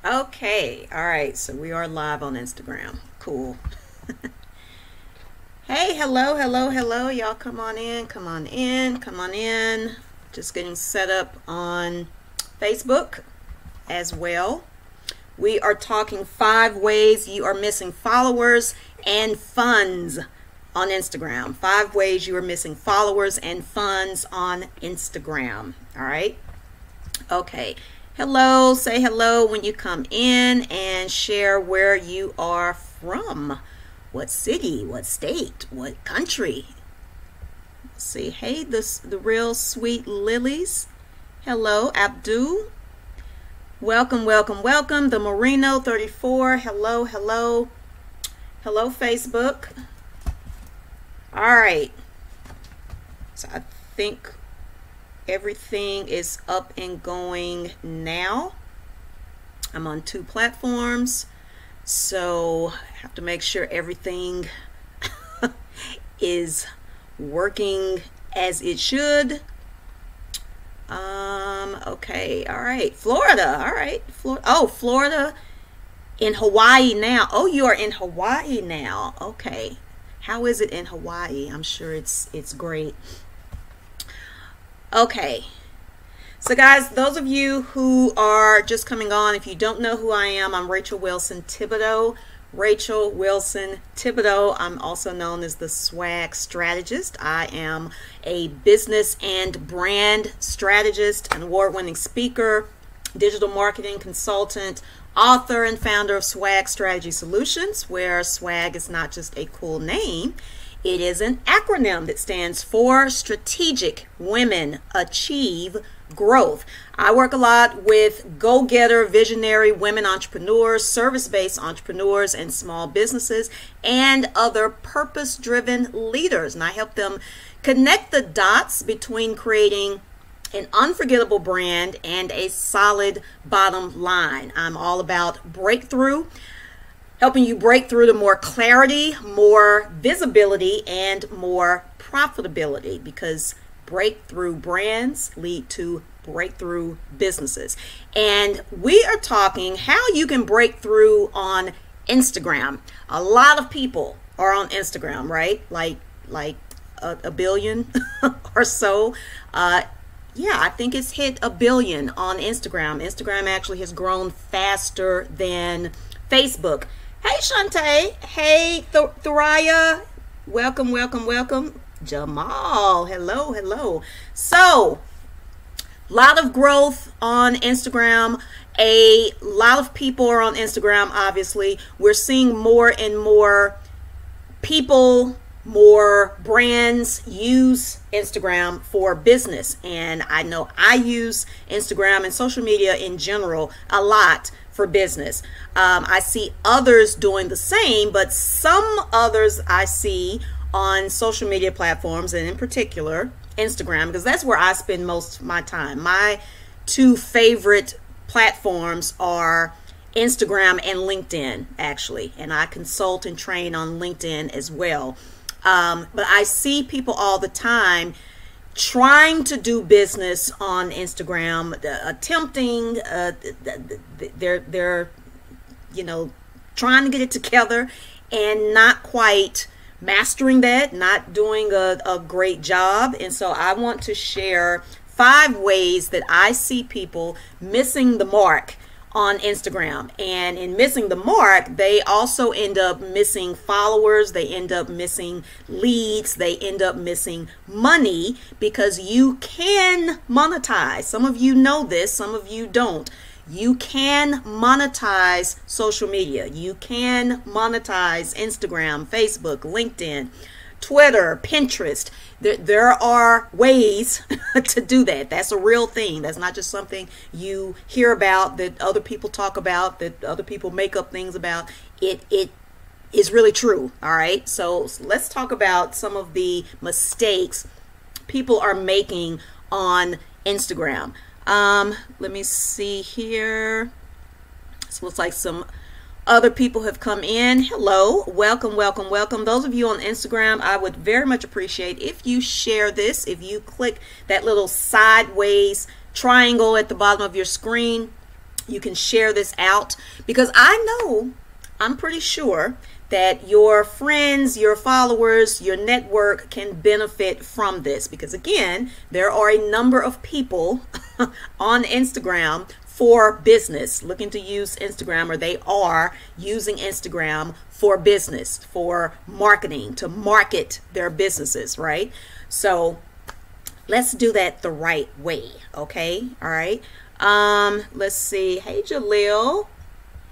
Okay, all right, so we are live on Instagram. Cool. Hey, hello, hello, hello. Y'all come on in, come on in, come on in. Just getting set up on Facebook as well. We are talking 5 ways you are missing followers and funds on Instagram. 5 ways you are missing followers and funds on Instagram. All right. Okay. Hello. Say hello when you come in and share where you are from. What city, what state, what country. Let's see. Hey, the real sweet lilies. Hello, Abdul. Welcome, welcome, welcome. The Marino 34. Hello, hello. Hello, Facebook. All right. So I think everything is up and going now. I'm on 2 platforms, so I have to make sure everything is working as it should. Okay, all right. Florida, all right. Florida in Hawaii now. Oh, you are in Hawaii now. Okay. How is it in Hawaii? I'm sure it's great. Okay. So guys, those of you who are just coming on, if you don't know who I am, I'm Rachel Wilson Thibodeau. Rachel Wilson Thibodeau. I'm also known as the Swag Strategist. I am a business and brand strategist, an award-winning speaker, digital marketing consultant, author and founder of Swag Strategy Solutions, where swag is not just a cool name. It is an acronym that stands for Strategic Women Achieve Growth. I work a lot with go-getter, visionary women entrepreneurs, service-based entrepreneurs, and small businesses, and other purpose-driven leaders. And I help them connect the dots between creating an unforgettable brand and a solid bottom line. I'm all about breakthrough, helping you break through to more clarity, more visibility, and more profitability, because breakthrough brands lead to breakthrough businesses. And we are talking how you can break through on Instagram. A lot of people are on Instagram, right? Like a billion or so. Yeah, I think it's hit 1 billion on Instagram. Instagram actually has grown faster than Facebook. Hey, Shantae. Hey, Thoraya. Welcome, welcome, welcome. Jamal. Hello, hello. So, a lot of growth on Instagram. A lot of people are on Instagram, obviously. We're seeing more and more people, more brands use Instagram for business. And I know I use Instagram and social media in general a lot for business. I see others doing the same, but some others I see on social media platforms, and in particular Instagram, because that's where I spend most of my time. My 2 favorite platforms are Instagram and LinkedIn, actually, and I consult and train on LinkedIn as well. But I see people all the time trying to do business on Instagram, attempting, they're trying to get it together and not quite mastering that, not doing a great job. And so I want to share 5 ways that I see people missing the mark on Instagram. And in missing the mark, they also end up missing followers, they end up missing leads, they end up missing money, because you can monetize. Some of you know this, some of you don't. You can monetize social media. You can monetize Instagram, Facebook, LinkedIn, Twitter, Pinterest. There are ways to do that. That's a real thing. That's not just something you hear about, that other people talk about, that other people make up things about. It is really true. All right. So let's talk about some of the mistakes people are making on Instagram. Let me see here. This looks like some other people have come in. Hello, welcome, welcome, welcome. Those of you on Instagram, I would very much appreciate if you share this, if you click that little sideways triangle at the bottom of your screen You can share this out, because I'm pretty sure that your friends, your followers, your network can benefit from this, because again, there are a number of people on Instagram for business, looking to use Instagram, or they are using Instagram for business, for marketing, to market their businesses, right? So let's do that the right way, okay? All right. Let's see. Hey, Jaleel.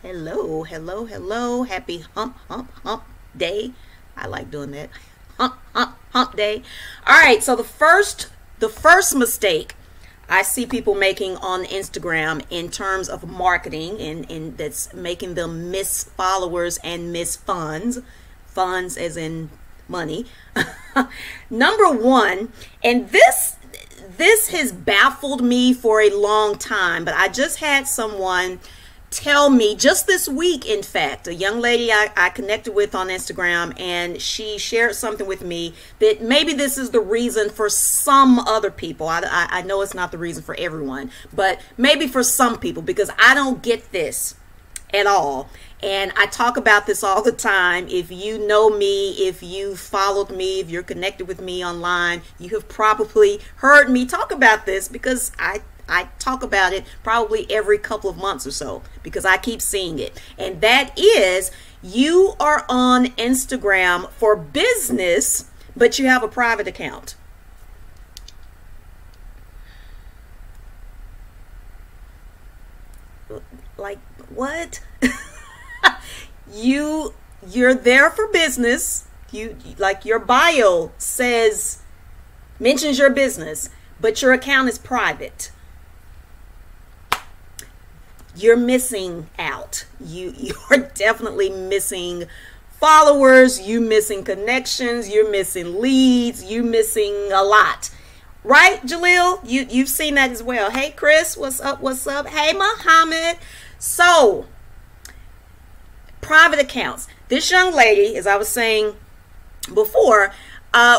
Hello, hello, hello. Happy hump day. I like doing that. Hump day. All right, so the first mistake I see people making on Instagram in terms of marketing, and that's making them miss followers and miss funds as in money. Number one, and this has baffled me for a long time, but I just had someone tell me just this week, in fact, a young lady I connected with on Instagram, and she shared something with me that maybe this is the reason for some other people. I know it's not the reason for everyone, but maybe for some people, because I don't get this at all. And I talk about this all the time. If you know me, if you followed me, if you're connected with me online, you have probably heard me talk about this, because I talk about it probably every couple of months or so, because I keep seeing it. And that is, you are on Instagram for business, but you have a private account. Like, what? You're there for business. You like, your bio mentions your business, but your account is private. You're missing out. You're definitely missing followers. You're missing connections. You're missing leads. You're missing a lot. Right, Jaleel? You've seen that as well. Hey, Chris, what's up? What's up? Hey, Muhammad. So, private accounts. This young lady, as I was saying before,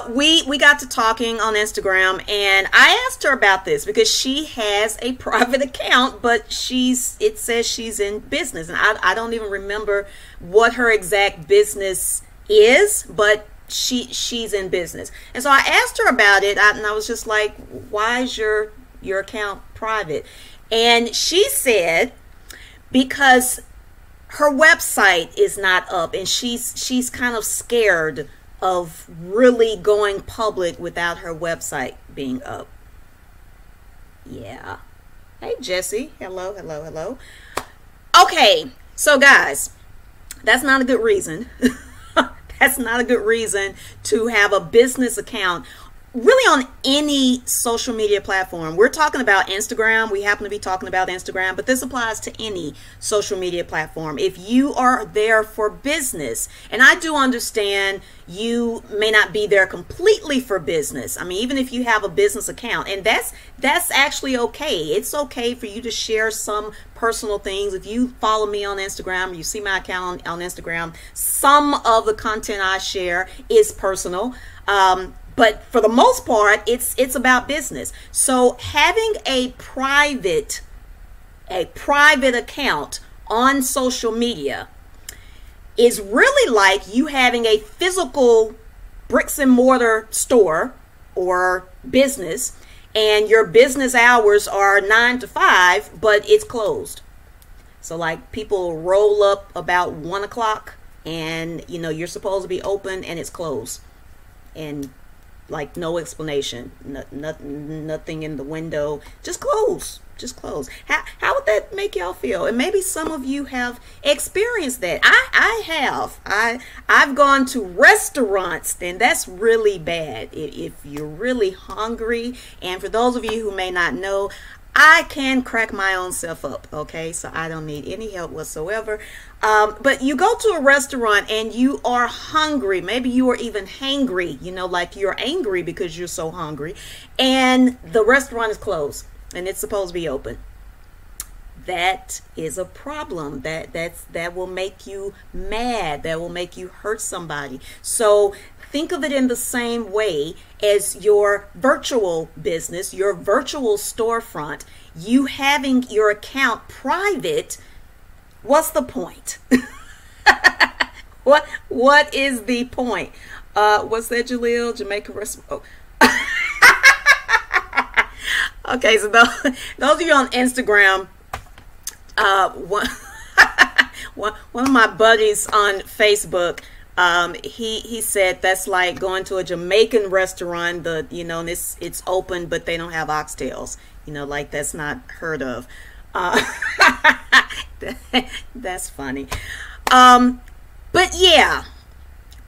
we got to talking on Instagram, and I asked her about this because she has a private account, but it says she's in business, and I don't even remember what her exact business is, but she's in business. And so I asked her about it, and I was just like, why is your account private? And she said because her website is not up, and she's kind of scared of really going public without her website being up. Yeah. Hey, Jesse. Hello, hello, hello. Okay, so guys, that's not a good reason. That's not a good reason to have a business account really on any social media platform. We're talking about Instagram. We happen to be talking about Instagram, but this applies to any social media platform. If you are there for business, and I do understand you may not be there completely for business. I mean, even if you have a business account, and that's actually okay. It's okay for you to share some personal things. If you follow me on Instagram, or you see my account on Instagram, some of the content I share is personal. But for the most part, it's about business. So having a private account on social media is really like you having a physical bricks and mortar store or business, and your business hours are 9 to 5, but it's closed. So like, people roll up about 1 o'clock, and you're supposed to be open and it's closed. And like, no explanation, nothing in the window, just close. How would that make y'all feel? And maybe some of you have experienced that. I have. I've gone to restaurants, and that's really bad if you're really hungry. And for those of you who may not know, I can crack my own self up, okay? So I don't need any help whatsoever. But you go to a restaurant and you are hungry. Maybe you are even hangry, like you're angry because you're so hungry. And the restaurant is closed and it's supposed to be open. that is a problem. That will make you mad. That will make you hurt somebody. So think of it in the same way as your virtual business, your virtual storefront. You having your account private, what's the point? What is the point? What's that, Jaleel? Jamaica restaurant. Oh. Okay, so those of you on Instagram, one of my buddies on Facebook, he said that's like going to a Jamaican restaurant, and it's open, but they don't have oxtails. Like that's not heard of. That's funny. But yeah,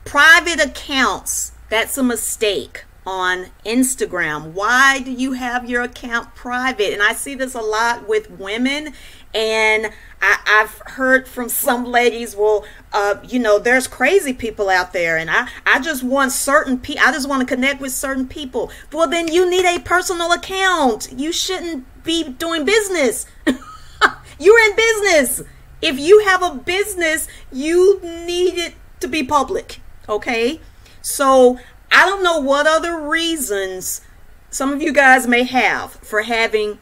private accounts, that's a mistake on Instagram. Why do you have your account private? And I see this a lot with women, and I've heard from some ladies, well, there's crazy people out there, and I just want I just want to connect with certain people. Well, then you need a personal account. You shouldn't be doing business. You're in business. If you have a business, you need it to be public. Okay? So I don't know what other reasons some of you guys may have for having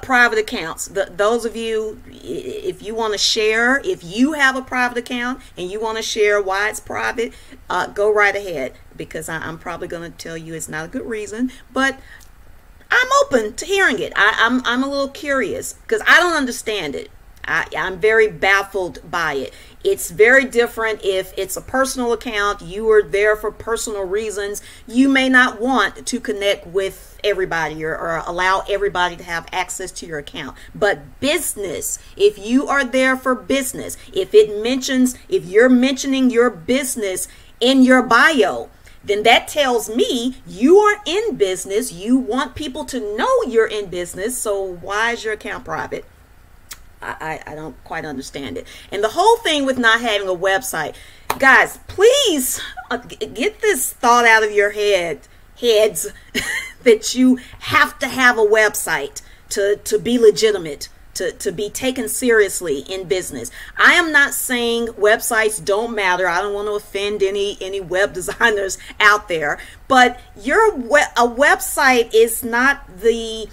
private accounts. Those of you, if you want to share, if you have a private account and you want to share why it's private, go right ahead, because I'm probably going to tell you it's not a good reason, but I'm open to hearing it. I'm a little curious because I don't understand it. I'm very baffled by it. It's very different if it's a personal account. You are there for personal reasons. You may not want to connect with everybody or allow everybody to have access to your account. But business, if you are there for business, if you're mentioning your business in your bio, then that tells me you are in business. You want people to know you're in business. So why is your account private? I don't quite understand it. And the whole thing with not having a website, guys, please get this thought out of your heads that you have to have a website to be legitimate, to be taken seriously in business. I am not saying websites don't matter. I don't want to offend any web designers out there, but a website is not the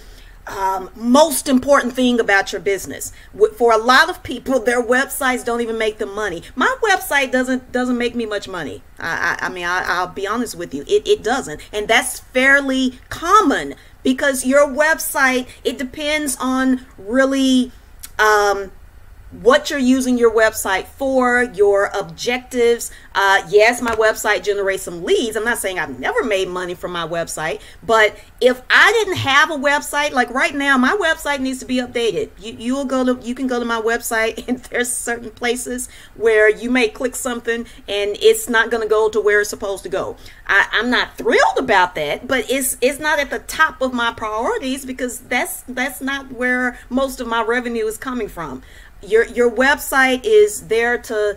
most important thing about your business. For a lot of people, their websites don't even make them money. My website doesn't make me much money. I'll be honest with you, it doesn't, and that's fairly common because your website, it depends on really what you're using your website for, your objectives. Yes, my website generates some leads. I'm not saying I've never made money from my website, but if I didn't have a website, like right now, my website needs to be updated. You can go to my website, and there's certain places where you may click something and it's not going to go to where it's supposed to go. I'm not thrilled about that, but it's not at the top of my priorities because that's not where most of my revenue is coming from. Your website is there to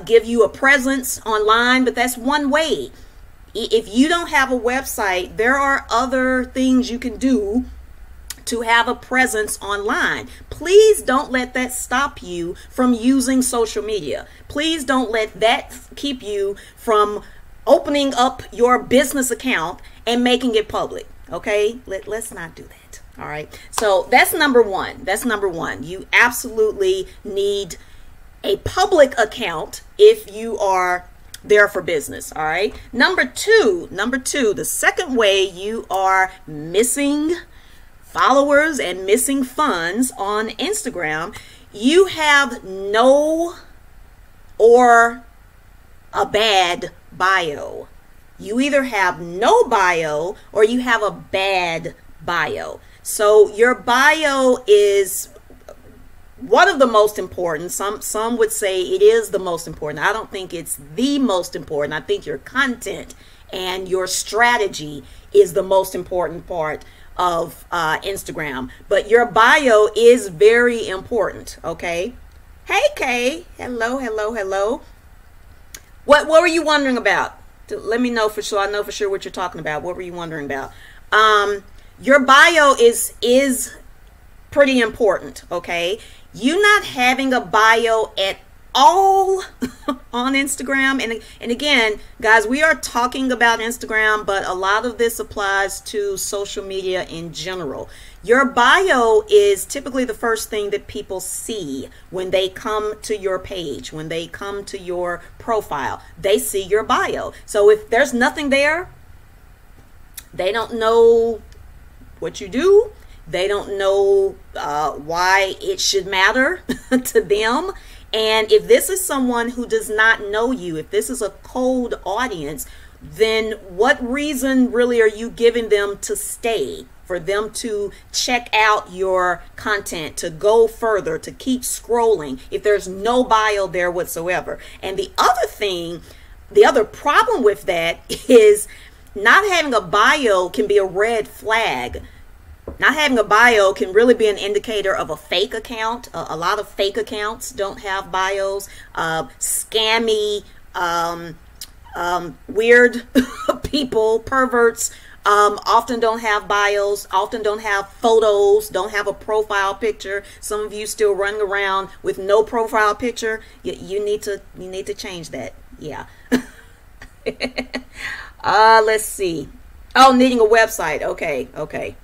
give you a presence online, but that's one way. If you don't have a website, there are other things you can do to have a presence online. Please don't let that stop you from using social media. Please don't let that keep you from opening up your business account and making it public. Okay? Let's not do that. All right. So that's number one. You absolutely need a public account if you are there for business. All right. Number two, the second way you are missing followers and missing funds on Instagram, you have no or a bad bio. You either have no bio or you have a bad bio. So your bio is one of the most important. Some would say it is the most important. I don't think it's the most important. I think your content and your strategy is the most important part of Instagram. But your bio is very important, okay? Hey, Kay. Hello. What were you wondering about? Let me know for sure. I know for sure what you're talking about. What were you wondering about? Your bio is pretty important, okay? You not having a bio at all on Instagram, and again, guys, we are talking about Instagram, but a lot of this applies to social media in general. Your bio is typically the first thing that people see when they come to your page, when they come to your profile. They see your bio. So if there's nothing there, they don't know what you do. They don't know why it should matter to them. And if this is someone who does not know you, if this is a cold audience, then what reason really are you giving them to stay, for them to check out your content, to go further, to keep scrolling, if there's no bio there whatsoever? And the other thing, the other problem with that is not having a bio can be a red flag. Not having a bio can really be an indicator of a fake account. A lot of fake accounts don't have bios. Scammy, weird people, perverts, often don't have bios, often don't have photos, don't have a profile picture. Some of you still running around with no profile picture. You need to change that. Yeah. Let's see. Oh, needing a website. Okay.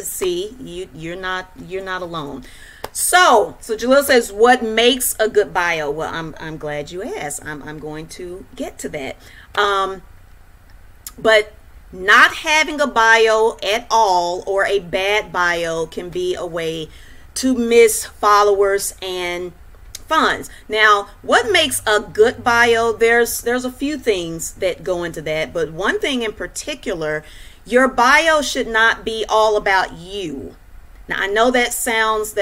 See, you're not alone. So Jalil says, what makes a good bio? Well, I'm glad you asked. I'm going to get to that. But not having a bio at all, or a bad bio, can be a way to miss followers and funds. Now, what makes a good bio? There's a few things that go into that, but one thing in particular, your bio should not be all about you. Now, I know that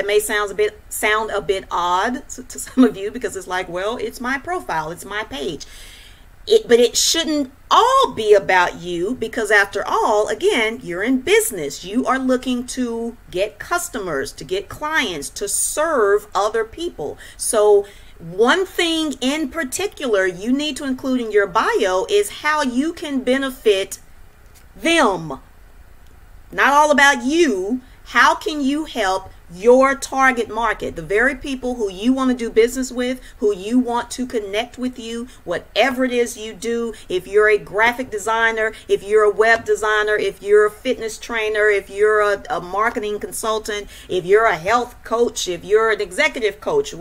may sound a bit odd to some of you, because it's like, well, it's my profile, it's my page. But it shouldn't all be about you, because after all, again, you're in business. You are looking to get customers, to get clients, to serve other people. So one thing in particular you need to include in your bio is how you can benefit them. Not all about you. How can you help your target market, the very people who you want to do business with, who you want to connect with you, whatever it is you do? If you're a graphic designer, if you're a web designer, if you're a fitness trainer, if you're a marketing consultant, if you're a health coach, if you're an executive coach,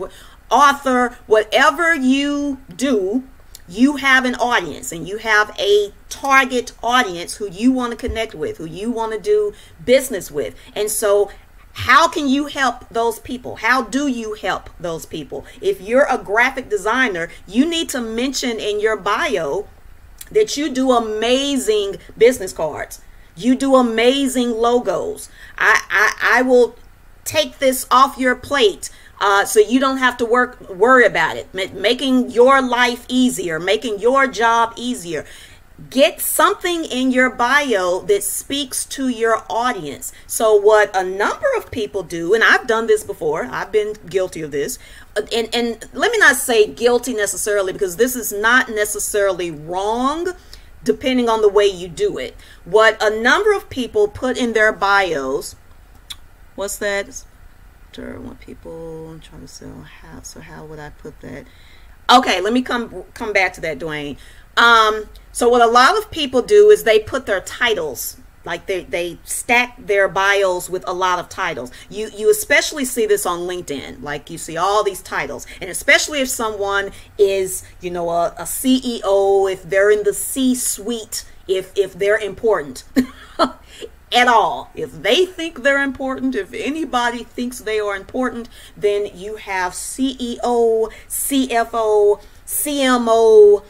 author, whatever you do, you have an audience, and you have a target audience who you want to connect with, who you want to do business with. And so how can you help those people? How do you help those people? If you're a graphic designer, you need to mention in your bio that you do amazing business cards. You do amazing logos. I will take this off your plate. So you don't have to worry about it, making your life easier, making your job easier. Get something in your bio that speaks to your audience. So what a number of people do, and I've done this before, I've been guilty of this, and let me not say guilty necessarily, because this is not necessarily wrong, depending on the way you do it. What a number of people put in their bios, what's that? What people trying to sell, how would I put that? Okay, let me come back to that, Dwayne. So what a lot of people do is they put their titles, like they stack their bios with a lot of titles. You especially see this on LinkedIn, like you see all these titles, and especially if someone is, you know, a CEO, if they're in the C-suite, if they're important. At all. If they think they're important, if anybody thinks they are important, then you have CEO, CFO, CMO,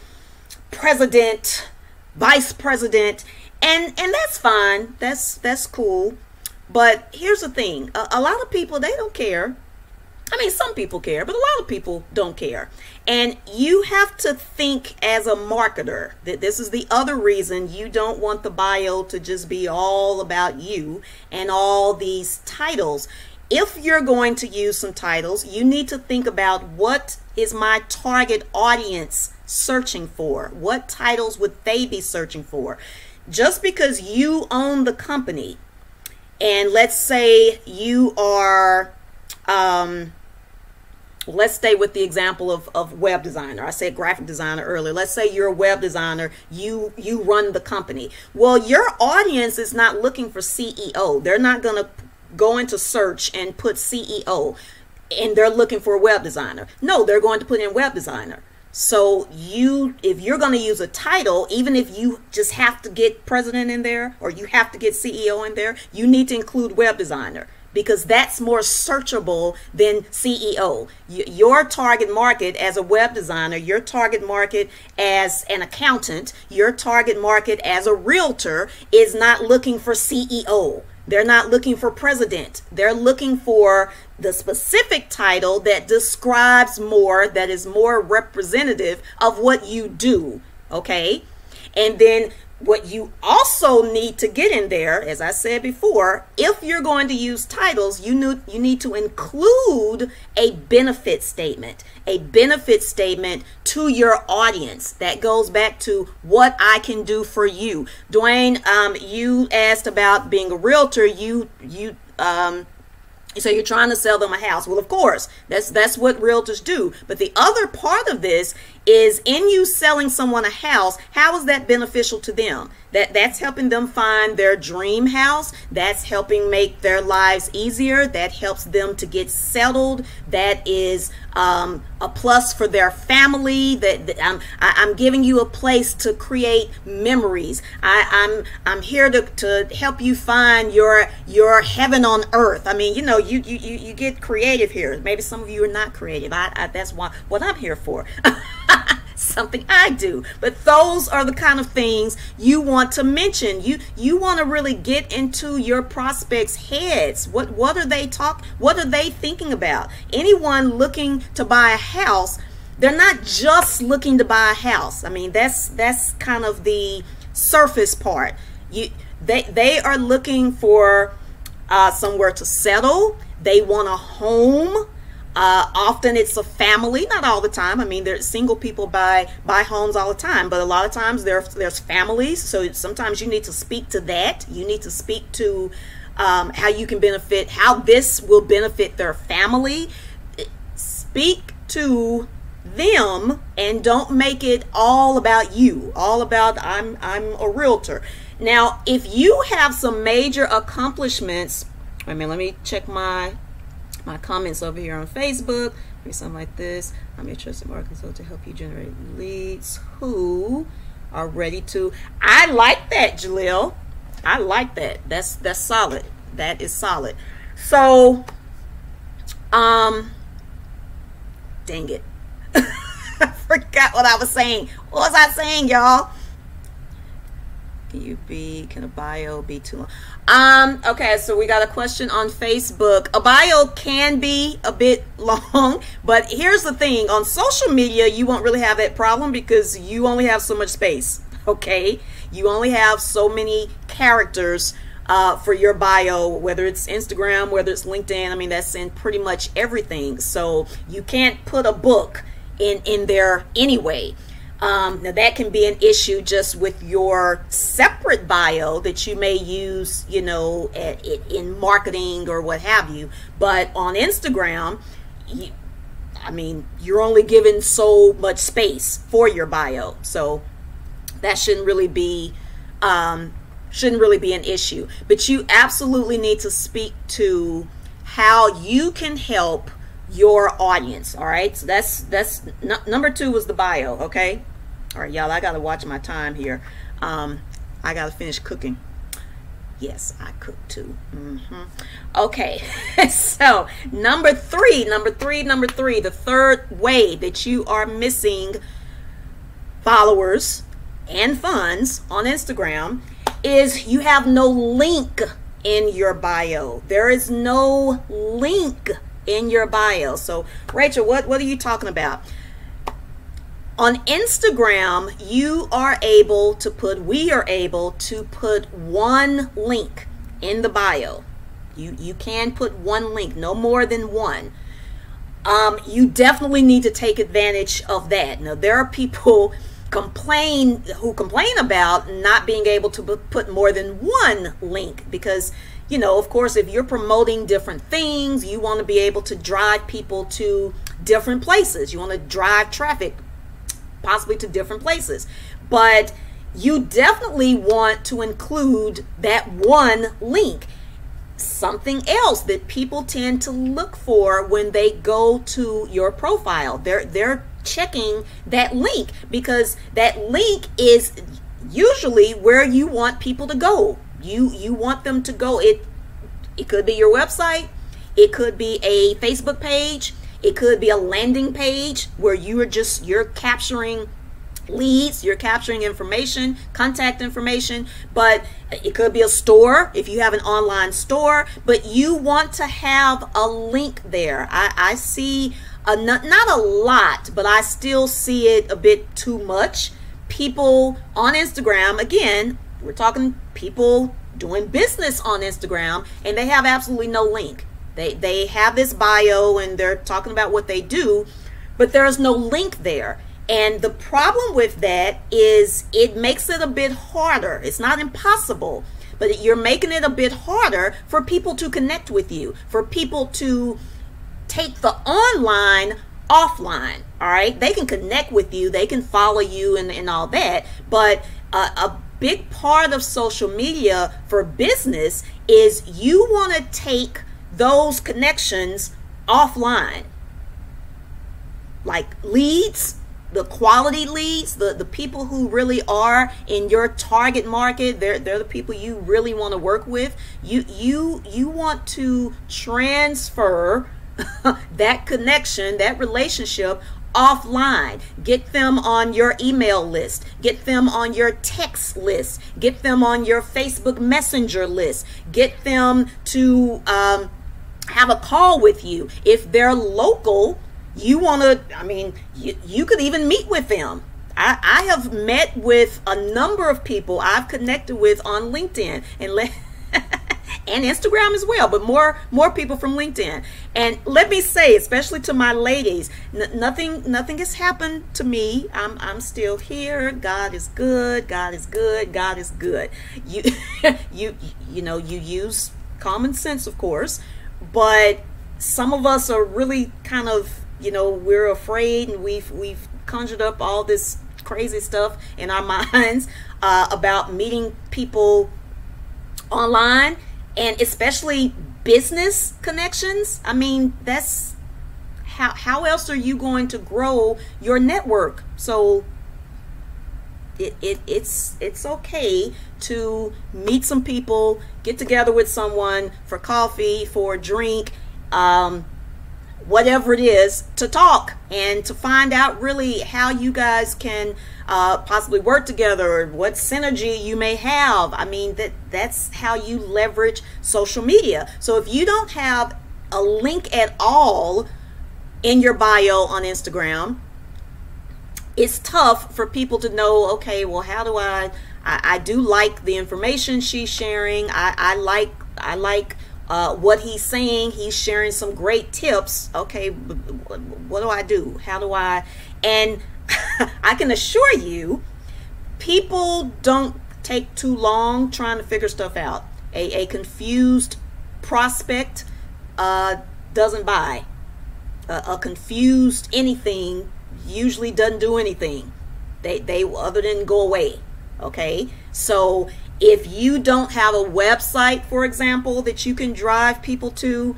president, vice president, and that's fine. That's cool. But here's the thing. A lot of people, they don't care. I mean, some people care, but a lot of people don't care. And you have to think as a marketer that this is the other reason you don't want the bio to just be all about you and all these titles. If you're going to use some titles, you need to think about, what is my target audience searching for? What titles would they be searching for? Just because you own the company And let's say you are, let's stay with the example of web designer. I said graphic designer earlier. Let's say you're a web designer. You run the company. Well, your audience is not looking for CEO. They're not going to go into search and put CEO and they're looking for a web designer. No, they're going to put in web designer. So if you're going to use a title, even if you just have to get president in there or you have to get CEO in there, you need to include web designer, because that's more searchable than CEO. Your target market as a web designer, your target market as an accountant, your target market as a realtor is not looking for CEO. They're not looking for president. They're looking for the specific title that describes more, that is more representative of what you do, okay? And then what you also need to get in there, as I said before, if you're going to use titles, you need to include a benefit statement. A benefit statement to your audience that goes back to what I can do for you. Dwayne, you asked about being a realtor. So you're trying to sell them a house. Well, of course, that's what realtors do. But the other part of this is, in you selling someone a house, how is that beneficial to them? That's helping them find their dream house. That's helping make their lives easier. That helps them to get settled. That is a plus for their family. I'm giving you a place to create memories. I'm here to help you find your heaven on earth. I mean, you get creative here. Maybe some of you are not creative. That's what I'm here for. Something I do. But those are the kind of things you want to mention. You want to really get into your prospects' heads. What are they thinking about? Anyone looking to buy a house, they're not just looking to buy a house. I mean, that's kind of the surface part. They are looking for somewhere to settle. They want a home. Often it's a family, not all the time. I mean, there's single people buy homes all the time, but a lot of times there's families. So sometimes you need to speak to that. You need to speak to how you can benefit, how this will benefit their family. Speak to them and don't make it all about you, all about I'm a realtor. Now, if you have some major accomplishments, let me check my comments over here on Facebook. Maybe something like this. I'm your trusted marketing consultant to help you generate leads who are ready to. I like that, Jalil. I like that. That's solid. That is solid. So, dang it. I forgot what I was saying. What was I saying, y'all? Can a bio be too long? Okay, so we got a question on Facebook. A bio can be a bit long, but here's the thing. On social media, you won't really have that problem because you only have so much space, okay? You only have so many characters for your bio, whether it's Instagram, whether it's LinkedIn. I mean, that's in pretty much everything. So you can't put a book in there anyway. Now that can be an issue just with your separate bio that you may use, in marketing or what have you. But on Instagram, you're only given so much space for your bio. So that shouldn't really be an issue. But you absolutely need to speak to how you can help your audience. All right. So that's number 2 was the bio. Okay. All right, y'all, I got to watch my time here. I got to finish cooking. Yes, I cook too. Okay, so number three, the third way that you are missing followers and funds on Instagram is you have no link in your bio. There is no link in your bio. So, Rachel, what are you talking about? On Instagram, we are able to put one link in the bio. You can put one link, no more than one. You definitely need to take advantage of that. Now, there are people who complain about not being able to put more than one link because, you know, of course, if you're promoting different things, you want to be able to drive people to different places. You want to drive traffic possibly to different places. But you definitely want to include that one link. Something else that people tend to look for when they go to your profile. They're checking that link, because that link is usually where you want people to go. You want them to go. It could be your website. It could be a Facebook page. It could be a landing page where you're capturing leads, you're capturing information, contact information. But it could be a store if you have an online store, but you want to have a link there. I see not a lot, but I still see it a bit too much. People on Instagram, again, we're talking people doing business on Instagram, and they have absolutely no link. They have this bio and they're talking about what they do, but there's no link there. And the problem with that is it makes it a bit harder. It's not impossible, but you're making it a bit harder for people to connect with you, for people to take the online offline. All right, they can connect with you, they can follow you and all that, but a big part of social media for business is you want to take those connections offline, like leads, the quality leads, the people who really are in your target market. They're the people you really want to work with. You want to transfer that connection, that relationship offline. Get them on your email list, get them on your text list, get them on your Facebook Messenger list, get them to have a call with you. If they're local, you want to, I mean, you could even meet with them. I have met with a number of people I've connected with on LinkedIn and Instagram as well, but more people from LinkedIn. And let me say, especially to my ladies, nothing has happened to me. I'm still here. God is good. God is good. God is good. You know, you use common sense, of course, but some of us are really kind of, you know, we're afraid, and we've conjured up all this crazy stuff in our minds about meeting people online, and especially business connections. I mean, that's how else are you going to grow your network? So it's okay to meet some people, get together with someone for coffee, for a drink, whatever it is, to talk and to find out really how you guys can possibly work together, or what synergy you may have. I mean, that's how you leverage social media. So if you don't have a link at all in your bio on Instagram, it's tough for people to know, okay, well, how do I do like the information she's sharing. I like what he's saying. He's sharing some great tips. Okay, what do I do? How do I? And I can assure you, people don't take too long trying to figure stuff out. A confused prospect doesn't buy. A confused anything usually doesn't do anything. They other than go away. Okay, so if you don't have a website, for example, that you can drive people to,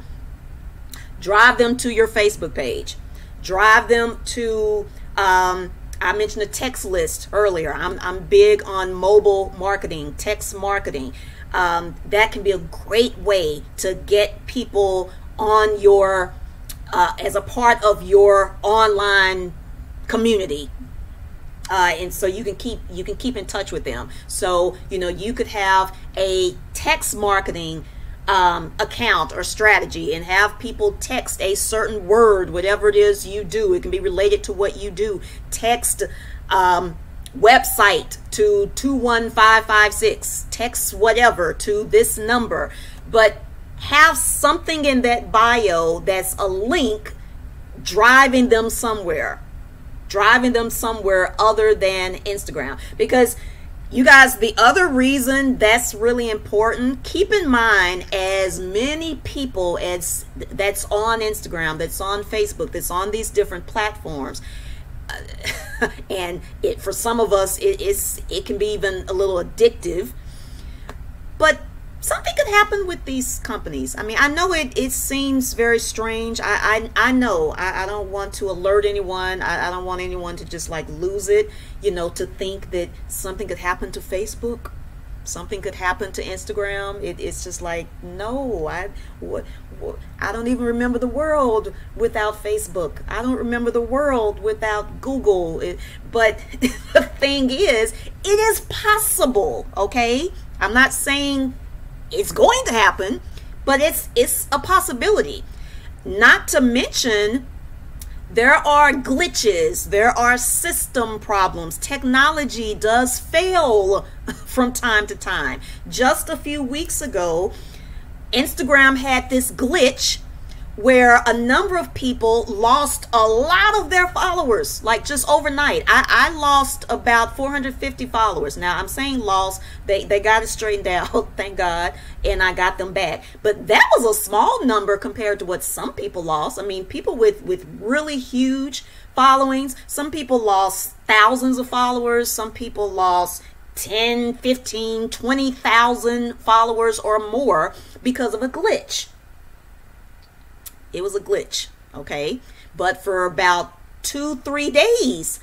drive them to your Facebook page, drive them to I mentioned a text list earlier. I'm big on mobile marketing, text marketing. That can be a great way to get people on your as a part of your online community. And so you can keep in touch with them. So, you know, you could have a text marketing account or strategy and have people text a certain word, whatever it is you do. It can be related to what you do. Text website to 21556, text whatever to this number, but have something in that bio that's a link driving them somewhere other than Instagram. Because You guys, the other reason that's really important, keep in mind as many people as that's on Instagram, that's on Facebook, that's on these different platforms. And for some of us, it can be even a little addictive. But something could happen with these companies. I mean, I know it seems very strange. I know. I don't want to alert anyone. I don't want anyone to just like lose it, to think that something could happen to Facebook. Something could happen to Instagram. It's just like, no, I don't even remember the world without Facebook. I don't remember the world without Google. But the thing is, it is possible, okay? I'm not saying it's going to happen, but it's a possibility. Not to mention, there are glitches, there are system problems. Technology does fail from time to time. Just a few weeks ago, Instagram had this glitch where a number of people lost a lot of their followers, like just overnight. I lost about 450 followers. Now, I'm saying lost. They got it straightened out, thank God, and I got them back. But that was a small number compared to what some people lost. I mean, people with really huge followings, some people lost thousands of followers. Some people lost 10, 15, 20,000 followers or more because of a glitch. It was a glitch, okay? But for about 2-3 days,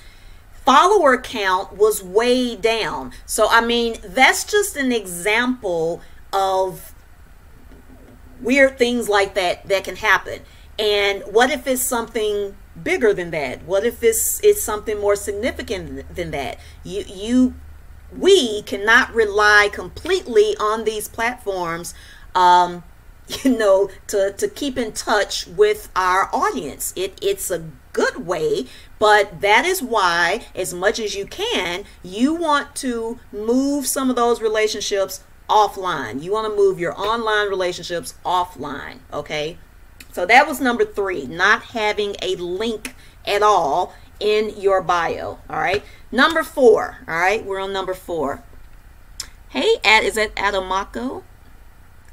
follower count was way down. So, I mean, that's just an example of weird things like that can happen. And what if it's something bigger than that? What if it's something more significant than that? We cannot rely completely on these platforms to keep in touch with our audience. It's a good way, but that is why, as much as you can, you want to move some of those relationships offline. You want to move your online relationships offline, okay? So that was number 3, not having a link at all in your bio, all right? Number 4, all right? We're on number 4. Hey, is that Adamako?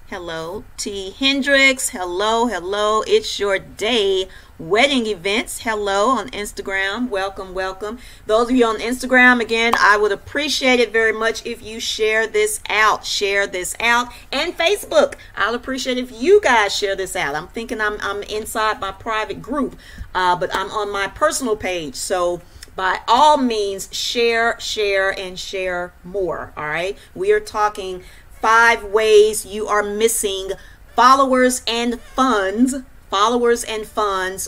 Hello. T. Hendricks. Hello. It's your day. Wedding events. Hello on Instagram. Welcome. Those of you on Instagram, again, I would appreciate it very much if you share this out. And Facebook. I'll appreciate if you guys share this out. I'm thinking I'm inside my private group, but I'm on my personal page. So by all means, share, and share more. All right. We are talking 5 ways you are missing followers and funds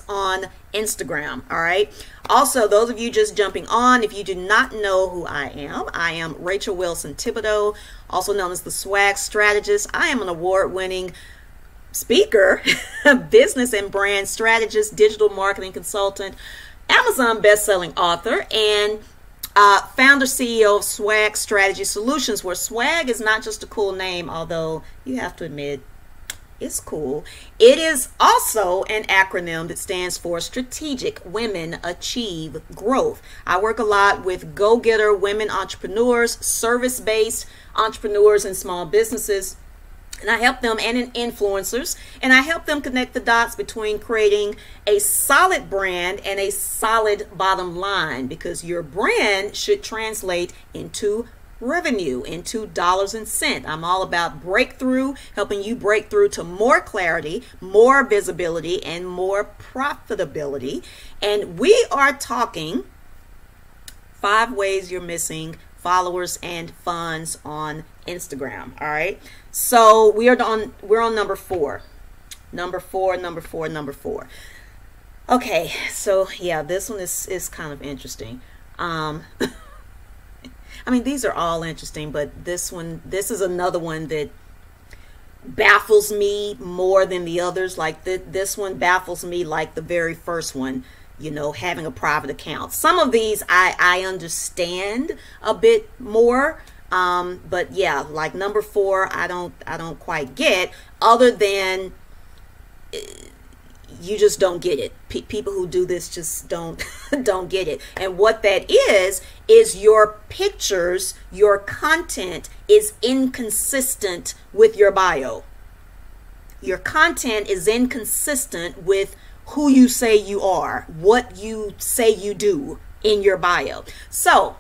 on Instagram. All right. Also, those of you just jumping on, if you do not know who I am Rachel Wilson Thibodeau, also known as the Swag Strategist. I am an award-winning speaker, business and brand strategist, digital marketing consultant, Amazon best-selling author, and founder, CEO of Swag Strategy Solutions, where swag is not just a cool name, although you have to admit it's cool. It is also an acronym that stands for Strategic Women Achieve Growth. I work a lot with go-getter women entrepreneurs, service-based entrepreneurs and small businesses. And I help them, and influencers, and I help them connect the dots between creating a solid brand and a solid bottom line, because your brand should translate into revenue, into dollars and cents. I'm all about breakthrough, helping you break through to more clarity, more visibility, and more profitability. And we are talking 5 ways you're missing followers and funds on Instagram. All right. So we're on number 4. Number four. Okay, so yeah, this one is kind of interesting. I mean, these are all interesting, but this is another one that baffles me more than the others. Like this one baffles me like the very first one, having a private account. Some of these I understand a bit more. But yeah, like number 4, I don't quite get, other than you just don't get it. People who do this just don't don't get it. And what that is your pictures, your content is inconsistent with your bio. Your content is inconsistent with who you say you are, what you say you do in your bio. So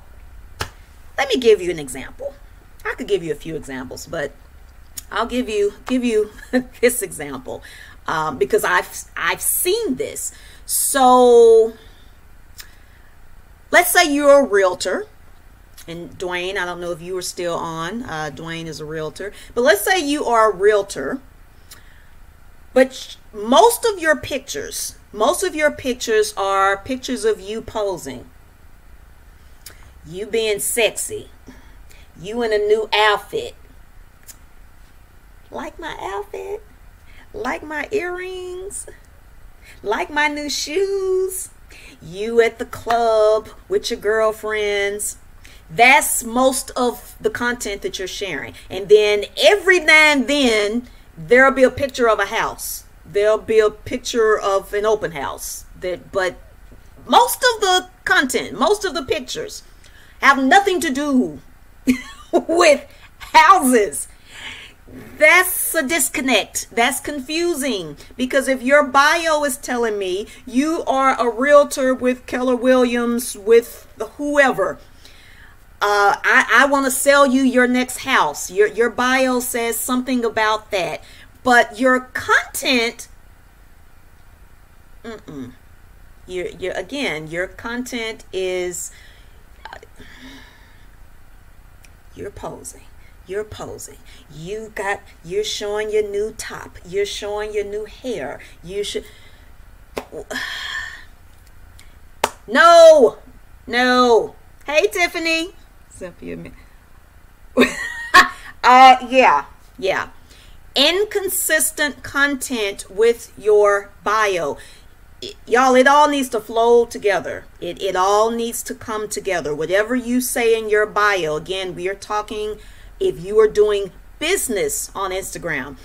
let me give you an example. I could give you a few examples, but I'll give you this example because I've seen this. So let's say you're a realtor, and Dwayne, I don't know if you are still on. Dwayne is a realtor, but let's say you are a realtor, but most of your pictures are pictures of you posing, you being sexy, you in a new outfit. Like my outfit, like my earrings, like my new shoes, you at the club with your girlfriends. That's most of the content that you're sharing. And then every now and then there'll be a picture of a house. There'll be a picture of an open house. But most of the content, most of the pictures have nothing to do with houses. That's a disconnect. That's confusing, because if your bio is telling me you are a realtor with Keller Williams, with whoever, I want to sell you your next house. Your bio says something about that, but your content, your content is you're posing. You're posing. You're showing your new top. You're showing your new hair. You should. No. Hey, Tiffany. Cynthia. Yeah. Inconsistent content with your bio. Y'all, it all needs to flow together. It all needs to come together. Whatever you say in your bio, again, we are talking if you are doing business on Instagram.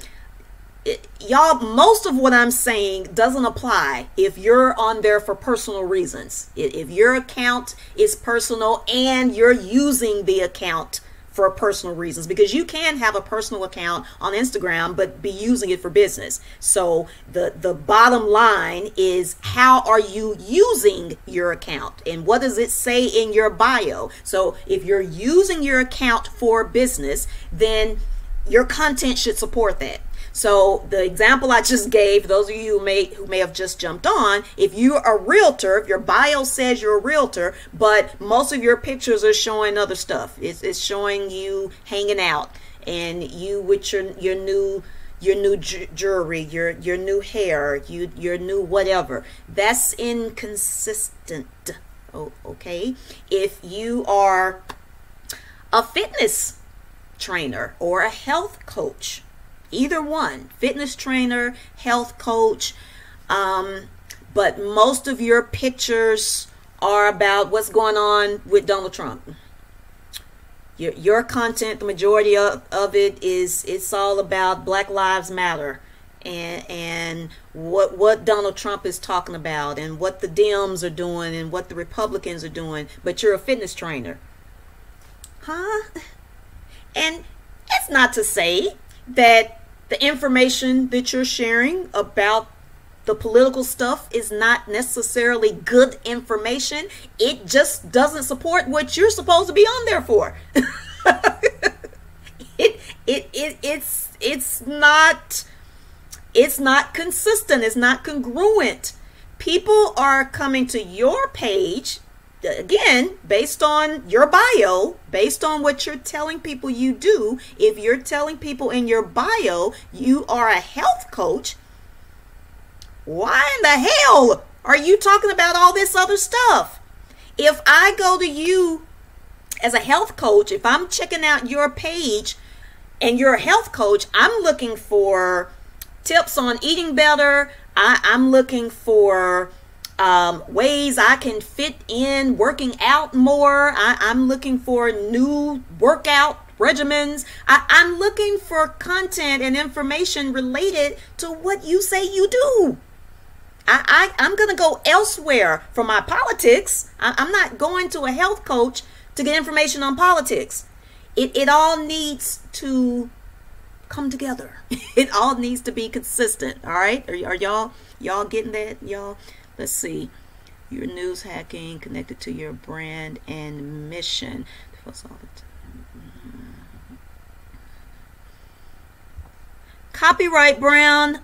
Y'all, most of what I'm saying doesn't apply if you're on there for personal reasons. If your account is personal and you're using the account for personal reasons, because you can have a personal account on Instagram but be using it for business. So the bottom line is, how are you using your account and what does it say in your bio? So if you're using your account for business, then your content should support that. So the example I just gave, those of you who may have just jumped on, if you're a realtor, if your bio says you're a realtor, but most of your pictures are showing other stuff. It's showing you hanging out and you with your new jewelry, your new hair, your new whatever. That's inconsistent. Okay. If you are a fitness trainer or a health coach, either one, fitness trainer, health coach, but most of your pictures are about what's going on with Donald Trump. Your content, the majority of it it's all about Black Lives Matter and what Donald Trump is talking about and what the Dems are doing and what the Republicans are doing, but you're a fitness trainer. And it's not to say that the information that you're sharing about the political stuff is not necessarily good information. It just doesn't support what you're supposed to be on there for. It's not consistent. It's not congruent. People are coming to your page, again, based on your bio, based on what you're telling people you do. If you're telling people in your bio you are a health coach, why in the hell are you talking about all this other stuff? If I go to you as a health coach, if I'm checking out your page and you're a health coach, I'm looking for tips on eating better. I'm looking for ways I can fit in working out more. I'm looking for new workout regimens. I'm looking for content and information related to what you say you do. I'm going to go elsewhere for my politics. I'm not going to a health coach to get information on politics. It all needs to come together. It all needs to be consistent. All right. Are y'all getting that? Y'all, let's see. Your news hacking connected to your brand and mission. Copyright Brown.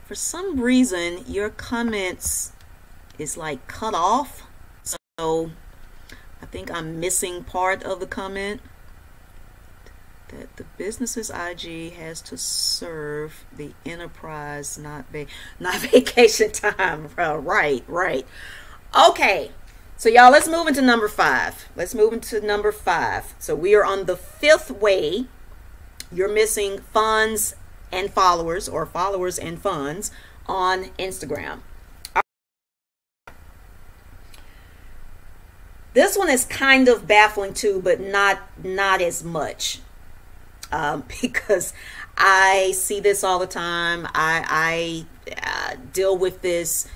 For some reason, your comments is like cut off. So I think I'm missing part of the comment. That the business's IG has to serve the enterprise, not vacation time. Right. Okay. So y'all, let's move into number 5. So we are on the 5th way. You're missing funds and followers, or followers and funds on Instagram. This one is kind of baffling too, but not as much, because I see this all the time. I deal with this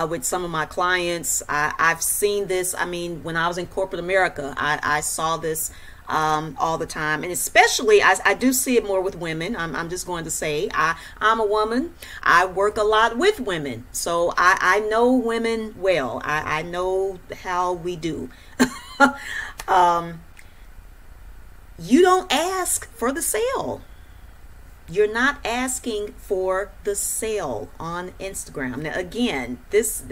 with some of my clients. I've seen this. I mean, when I was in corporate America, I saw this all the time, and especially I do see it more with women. I'm just going to say I'm a woman. I work a lot with women, so I know women well. I know how we do. You don't ask for the sale. You're not asking for the sale on Instagram. Now, again, this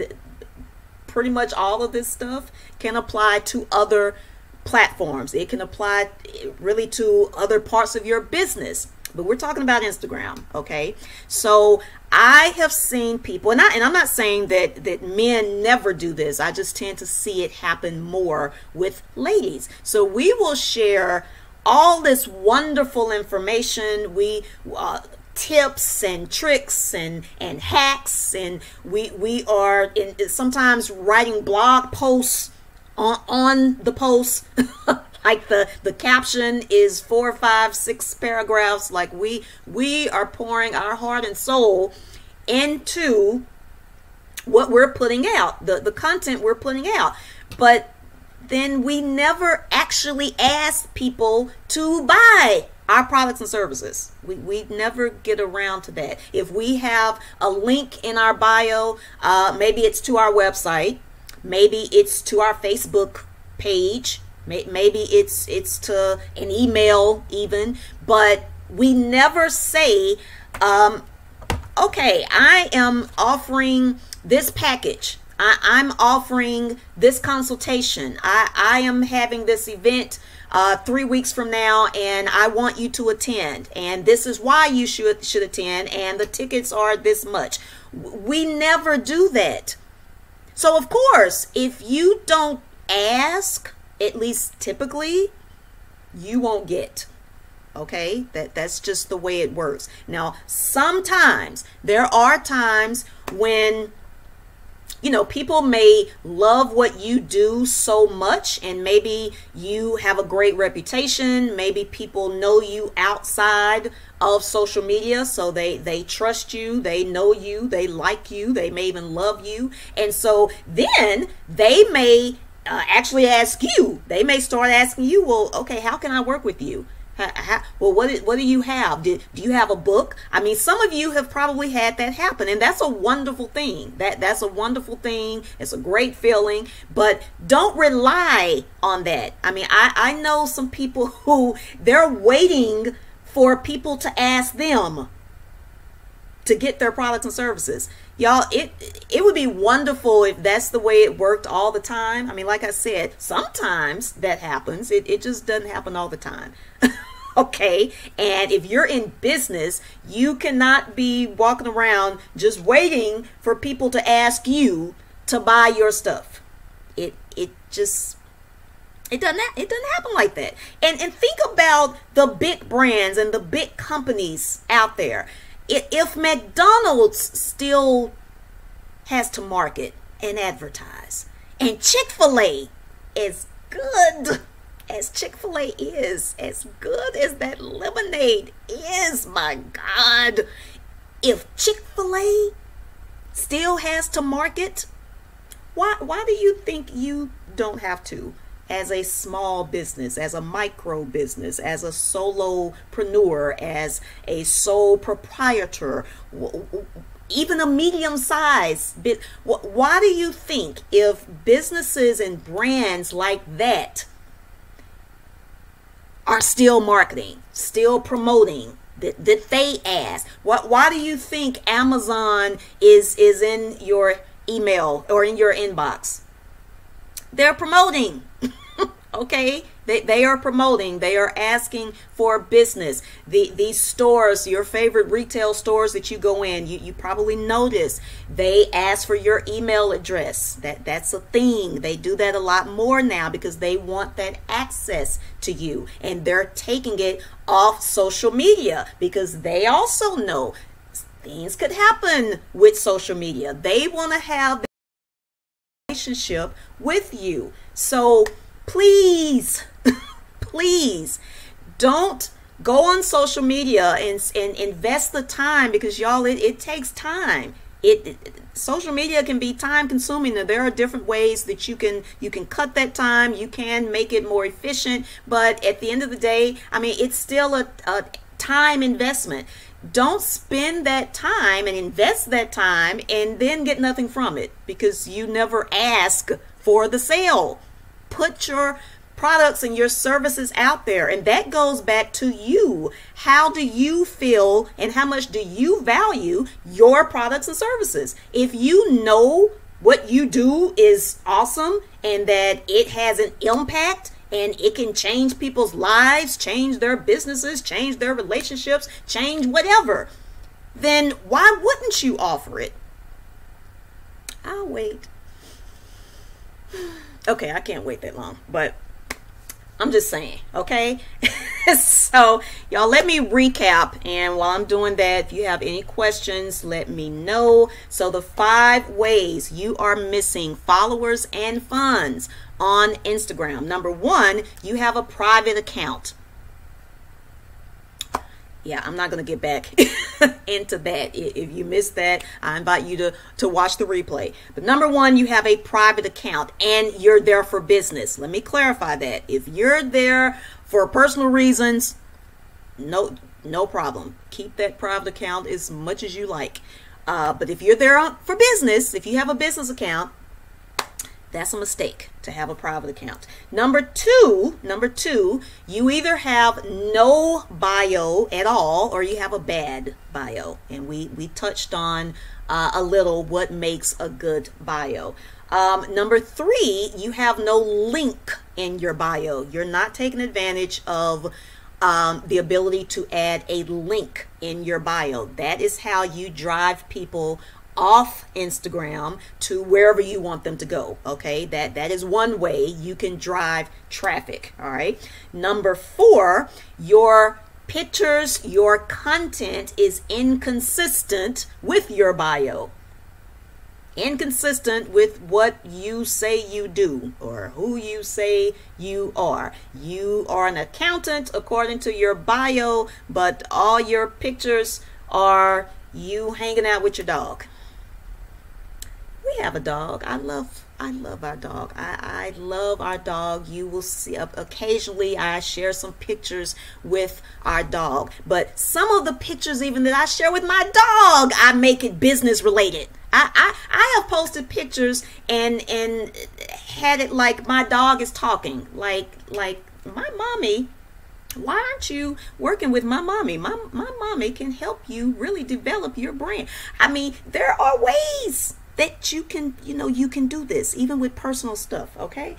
pretty much all of this stuff can apply to other platforms. It can apply really to other parts of your business, but we're talking about Instagram. Okay, so I have seen people, and I'm not saying that men never do this. I just tend to see it happen more with ladies. So we will share all this wonderful information. We tips and tricks and hacks, and we are sometimes writing blog posts on the post. Like the caption is 4, 5, 6 paragraphs. Like we are pouring our heart and soul into what we're putting out, the content we're putting out. But then we never actually ask people to buy our products and services. We never get around to that. If we have a link in our bio, maybe it's to our website, maybe it's to our Facebook page, maybe it's to an email even, but we never say, okay, I am offering this package. I'm offering this consultation. I am having this event 3 weeks from now, and I want you to attend. And this is why you should attend. And the tickets are this much. We never do that. So of course, if you don't ask, at least typically, you won't get. Okay, that's just the way it works. Now, sometimes there are times when, you know, people may love what you do so much, and maybe you have a great reputation. Maybe people know you outside of social media, so they trust you, they know you, they like you, they may even love you. And so then they may actually ask you, they may start asking you, well, okay, how can I work with you? Well, what do you have? Do you have a book? I mean, some of you have probably had that happen, and that's a wonderful thing. That's a wonderful thing. It's a great feeling, but don't rely on that. I mean, I know some people who they're waiting for people to ask them to get their products and services. Y'all, it would be wonderful if that's the way it worked all the time. I mean, like I said, sometimes that happens. It just doesn't happen all the time. Okay, and if you're in business, you cannot be walking around just waiting for people to ask you to buy your stuff. It doesn't happen like that. And think about the big brands and the big companies out there. If McDonald's still has to market and advertise, and Chick-fil-A is good as Chick-fil-A is, as good as that lemonade is, my God, if Chick-fil-A still has to market. Why do you think you don't have to? As a small business, as a micro business, as a solopreneur, as a sole proprietor, even a medium-sized bit. Why do you think if businesses and brands like that are still marketing, still promoting, that they ask? Why do you think Amazon is in your email or in your inbox? They're promoting. Okay, they are promoting. They are asking for business. These stores, your favorite retail stores that you go in, you probably notice they ask for your email address. That's a thing. They do that a lot more now because they want that access to you, and they're taking it off social media because they also know things could happen with social media. They want to have that relationship with you. So please, please don't go on social media and invest the time, because y'all, it takes time. Social media can be time consuming, and there are different ways that you can cut that time. You can make it more efficient, but at the end of the day, I mean, it's still a time investment. Don't spend that time and invest that time and then get nothing from it because you never ask for the sale. Put your products and your services out there, and that goes back to you. How do you feel and how much do you value your products and services? If you know what you do is awesome and that it has an impact and it can change people's lives, change their businesses, change their relationships, change whatever, then why wouldn't you offer it? I'll wait. Okay, I can't wait that long, but I'm just saying, okay? So, y'all, let me recap. And while I'm doing that, if you have any questions, let me know. So, the 5 ways you are missing followers and funds on Instagram. Number 1, you have a private account. Yeah, I'm not going to get back into that. If you missed that, I invite you to watch the replay. But number 1, you have a private account and you're there for business. Let me clarify that. If you're there for personal reasons, no problem. Keep that private account as much as you like. But if you're there for business, if you have a business account, that's a mistake to have a private account. Number two, you either have no bio at all or you have a bad bio. And we touched on a little what makes a good bio. Number 3, you have no link in your bio. You're not taking advantage of the ability to add a link in your bio. That is how you drive people off Instagram to wherever you want them to go. Okay, that is one way you can drive traffic. All right. Number 4, your pictures, your content is inconsistent with your bio. Inconsistent with what you say you do or who you say you are. You are an accountant according to your bio, but all your pictures are you hanging out with your dog. We have a dog. I love our dog. I love our dog. You will see occasionally I share some pictures with our dog, but some of the pictures even that I share with my dog, I make it business related. I have posted pictures and had it like my dog is talking, like my mommy. Why aren't you working with my mommy? My mommy can help you really develop your brand. I mean, there are ways that you can do this even with personal stuff. Okay.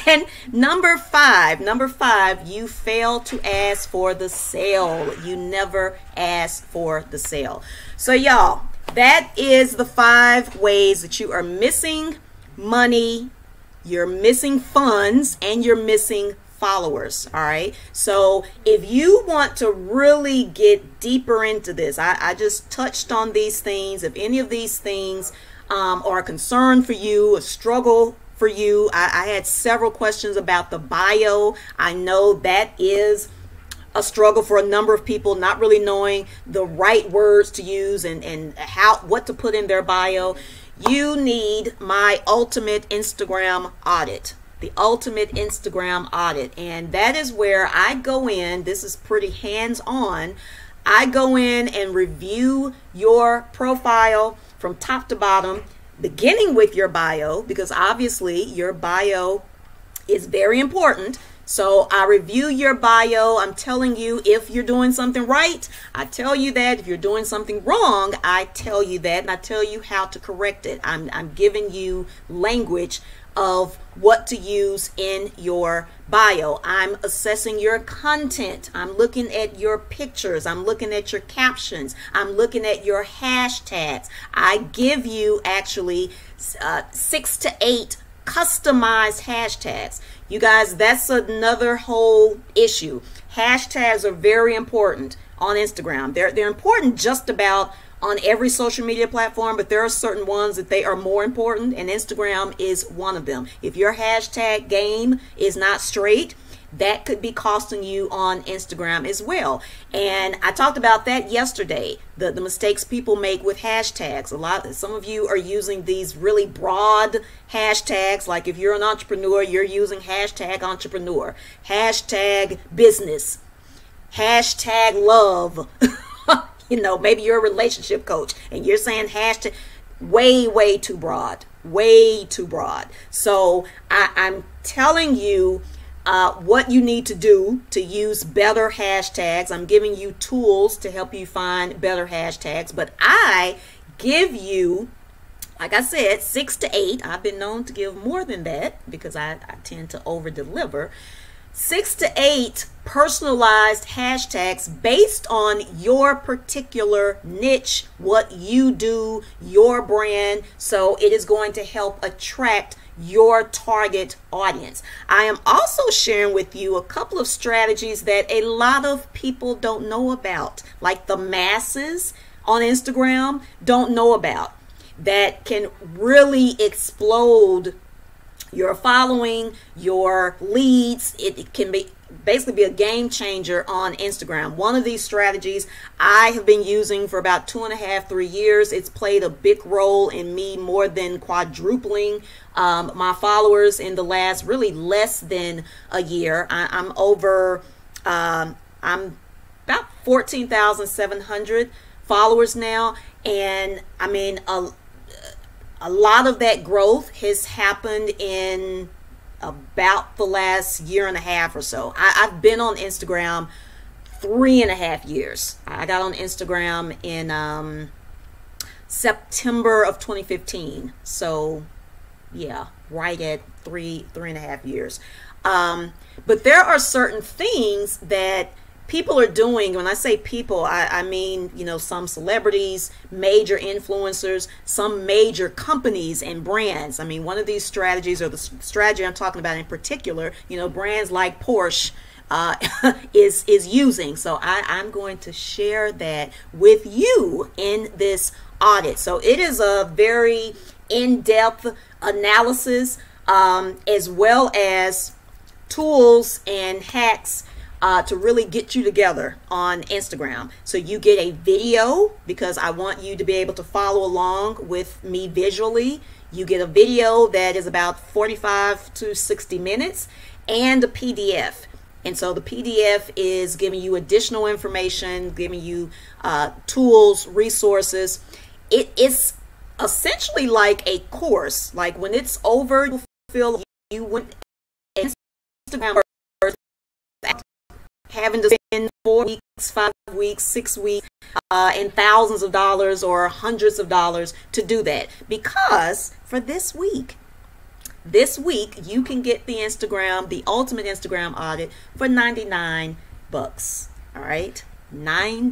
And number five, you fail to ask for the sale. You never ask for the sale. So y'all, that is the 5 ways that you are missing money, you're missing funds, and you're missing followers. All right. So if you want to really get deeper into this, I just touched on these things. If any of these things are a concern for you, a struggle for you, I had several questions about the bio. I know that is a struggle for a number of people, not really knowing the right words to use and what to put in their bio. You need my ultimate Instagram audit. The ultimate Instagram audit. And that is where I go in. This is pretty hands-on. I go in and review your profile from top to bottom, beginning with your bio, because obviously your bio is very important. So I review your bio. I'm telling you if you're doing something right. I tell you that. If you're doing something wrong, I tell you that, and I tell you how to correct it. I'm giving you language of what to use in your bio. I'm assessing your content. I'm looking at your pictures. I'm looking at your captions. I'm looking at your hashtags. I give you actually 6 to 8 customized hashtags. You guys, that's another whole issue. Hashtags are very important on Instagram. They're important just about on every social media platform, but there are certain ones that they are more important, and Instagram is one of them. If your hashtag game is not straight, that could be costing you on Instagram as well. And I talked about that yesterday, the mistakes people make with hashtags. Some of you are using these really broad hashtags, like if you're an entrepreneur, you're using hashtag entrepreneur, hashtag business, hashtag love. You know, maybe you're a relationship coach and you're saying hashtag, way too broad, way too broad. So I'm telling you what you need to do to use better hashtags. I'm giving you tools to help you find better hashtags, but I give you, like I said, 6 to 8. I've been known to give more than that because I tend to over deliver. 6 to 8 personalized hashtags based on your particular niche, what you do, your brand. So it is going to help attract your target audience. I am also sharing with you a couple of strategies that a lot of people don't know about, like the masses on Instagram don't know about, that can really explode your following, your leads. It can basically be a game changer on Instagram. One of these strategies I have been using for about 2.5, 3 years. It's played a big role in me more than quadrupling my followers in the last really less than a year. I'm about 14,700 followers now, and I mean a lot of that growth has happened in about the last 1.5 years or so. I've been on Instagram 3.5 years. I got on Instagram in September of 2015. So yeah, right at 3.5 years. But there are certain things that people are doing. When I say people, I mean, you know, some celebrities, major influencers, some major companies and brands. I mean, one of these strategies, or the strategy I'm talking about in particular, you know, brands like Porsche is using. So I'm going to share that with you in this audit. So it is a very in-depth analysis, as well as tools and hacks to really get you together on Instagram. So you get a video, because I want you to be able to follow along with me visually. You get a video that is about 45 to 60 minutes and a PDF. And so the PDF is giving you additional information, giving you tools, resources. It is essentially like a course. Like when it's over, you feel you went Instagram having to spend 4 weeks, 5 weeks, 6 weeks, and thousands of dollars or hundreds of dollars to do that. Because for this week you can get the ultimate Instagram audit for $99. All right, $99.